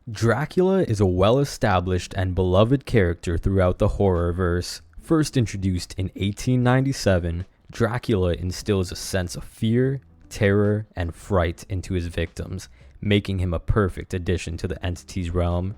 Dracula is a well-established and beloved character throughout the horrorverse. First introduced in 1897, Dracula instills a sense of fear, terror, and fright into his victims, making him a perfect addition to the entity's realm.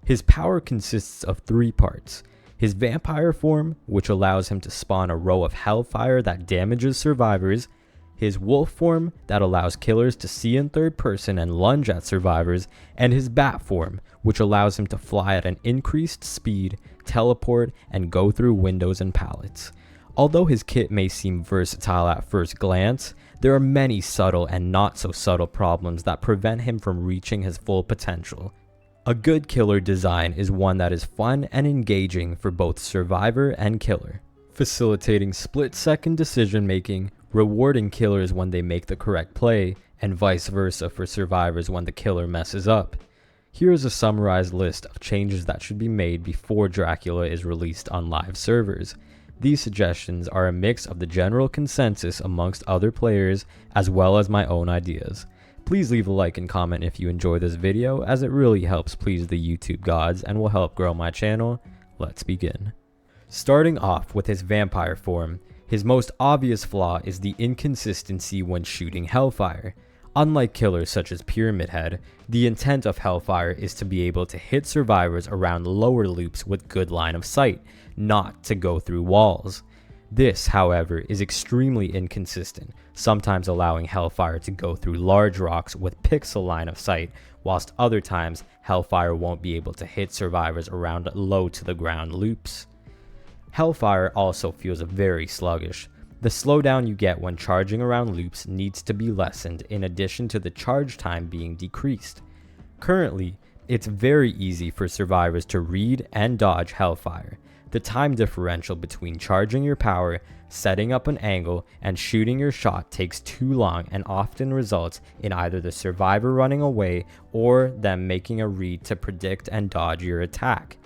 His power consists of three parts: his vampire form, which allows him to spawn a row of hellfire that damages survivors, his wolf form that allows killers to see in third person and lunge at survivors, and his bat form, which allows him to fly at an increased speed, teleport, and go through windows and pallets. Although his kit may seem versatile at first glance, there are many subtle and not so subtle problems that prevent him from reaching his full potential. A good killer design is one that is fun and engaging for both survivor and killer, facilitating split-second decision making, rewarding killers when they make the correct play, and vice versa for survivors when the killer messes up. Here is a summarized list of changes that should be made before Dracula is released on live servers. These suggestions are a mix of the general consensus amongst other players as well as my own ideas. Please leave a like and comment if you enjoy this video, as it really helps please the YouTube gods and will help grow my channel. Let's begin. Starting off with his vampire form, his most obvious flaw is the inconsistency when shooting hellfire. Unlike killers such as Pyramid Head, the intent of hellfire is to be able to hit survivors around lower loops with good line of sight, not to go through walls. This, however, is extremely inconsistent, sometimes allowing hellfire to go through large rocks with pixel line of sight, whilst other times hellfire won't be able to hit survivors around low to the ground loops. Hellfire also feels very sluggish. The slowdown you get when charging around loops needs to be lessened in addition to the charge time being decreased. Currently, it's very easy for survivors to read and dodge hellfire. The time differential between charging your power, setting up an angle, and shooting your shot takes too long and often results in either the survivor running away or them making a read to predict and dodge your attack.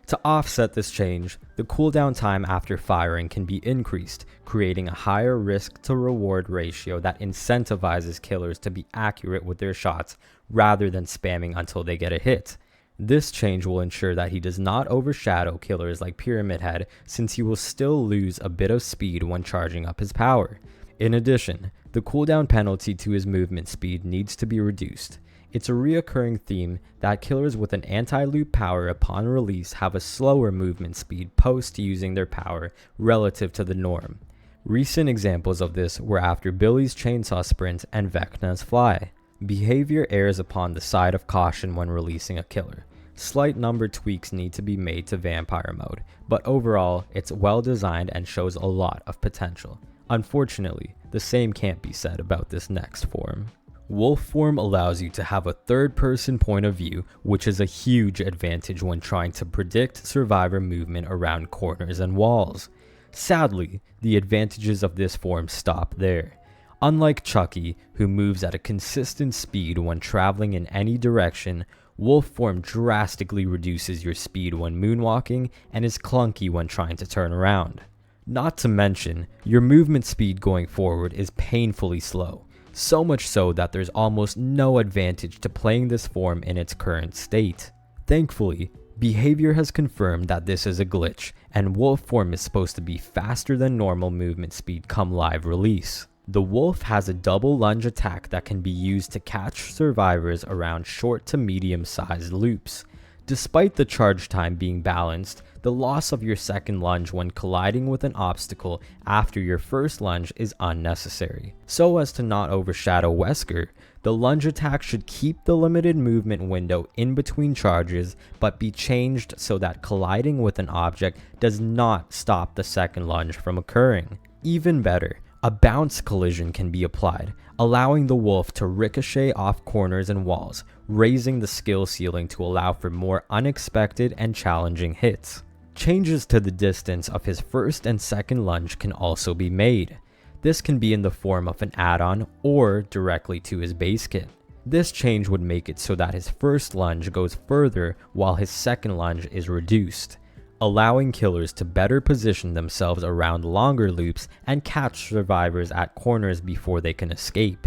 To offset this change, the cooldown time after firing can be increased, creating a higher risk to reward ratio that incentivizes killers to be accurate with their shots rather than spamming until they get a hit. This change will ensure that he does not overshadow killers like Pyramid Head, since he will still lose a bit of speed when charging up his power. In addition, the cooldown penalty to his movement speed needs to be reduced. It's a reoccurring theme that killers with an anti-loop power upon release have a slower movement speed post using their power relative to the norm. Recent examples of this were after Billy's chainsaw sprint and Vecna's fly. Behavior errs upon the side of caution when releasing a killer. Slight number tweaks need to be made to vampire mode, but overall it's well designed and shows a lot of potential. Unfortunately, the same can't be said about this next form. Wolf form allows you to have a third-person point of view, which is a huge advantage when trying to predict survivor movement around corners and walls. Sadly, the advantages of this form stop there. Unlike Chucky, who moves at a consistent speed when traveling in any direction, wolf form drastically reduces your speed when moonwalking and is clunky when trying to turn around. Not to mention, your movement speed going forward is painfully slow. So much so that there's almost no advantage to playing this form in its current state. Thankfully, behavior has confirmed that this is a glitch, and wolf form is supposed to be faster than normal movement speed come live release. The wolf has a double lunge attack that can be used to catch survivors around short to medium sized loops. Despite the charge time being balanced, the loss of your second lunge when colliding with an obstacle after your first lunge is unnecessary. So as to not overshadow Wesker, the lunge attack should keep the limited movement window in between charges, but be changed so that colliding with an object does not stop the second lunge from occurring. Even better, a bounce collision can be applied, allowing the wolf to ricochet off corners and walls, raising the skill ceiling to allow for more unexpected and challenging hits. Changes to the distance of his first and second lunge can also be made. This can be in the form of an add-on or directly to his base kit. This change would make it so that his first lunge goes further while his second lunge is reduced, allowing killers to better position themselves around longer loops and catch survivors at corners before they can escape.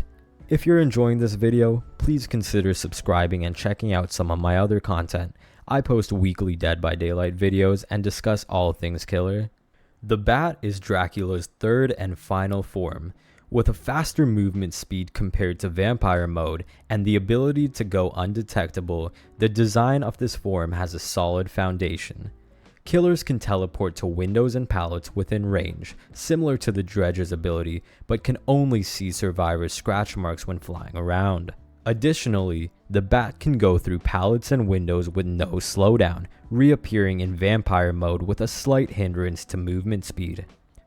If you're enjoying this video, please consider subscribing and checking out some of my other content. I post weekly Dead by Daylight videos and discuss all things killer. The Bat is Dracula's third and final form. With a faster movement speed compared to vampire mode and the ability to go undetectable, the design of this form has a solid foundation. Killers can teleport to windows and pallets within range, similar to the Dredge's ability, but can only see survivors' scratch marks when flying around. Additionally, the Bat can go through pallets and windows with no slowdown, reappearing in vampire mode with a slight hindrance to movement speed.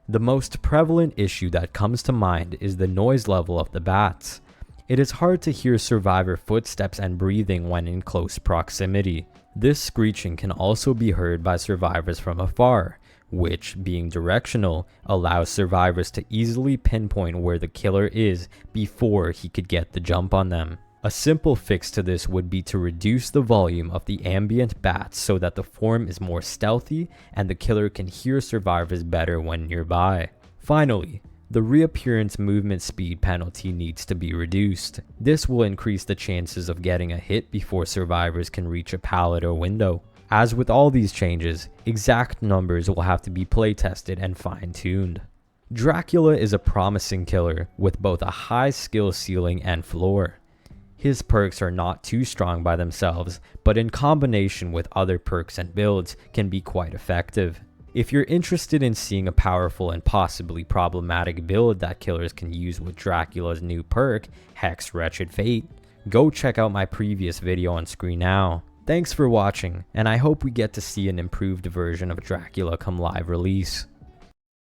The most prevalent issue that comes to mind is the noise level of the bats. It is hard to hear survivor footsteps and breathing when in close proximity. This screeching can also be heard by survivors from afar, which, being directional, allows survivors to easily pinpoint where the killer is before he could get the jump on them. A simple fix to this would be to reduce the volume of the ambient bats so that the form is more stealthy and the killer can hear survivors better when nearby. Finally, the reappearance movement speed penalty needs to be reduced. This will increase the chances of getting a hit before survivors can reach a pallet or window. As with all these changes, exact numbers will have to be playtested and fine-tuned. Dracula is a promising killer with both a high skill ceiling and floor. His perks are not too strong by themselves, but in combination with other perks and builds can be quite effective. If you're interested in seeing a powerful and possibly problematic build that killers can use with Dracula's new perk, Hex Wretched Fate, go check out my previous video on screen now. Thanks for watching, and I hope we get to see an improved version of Dracula come live release.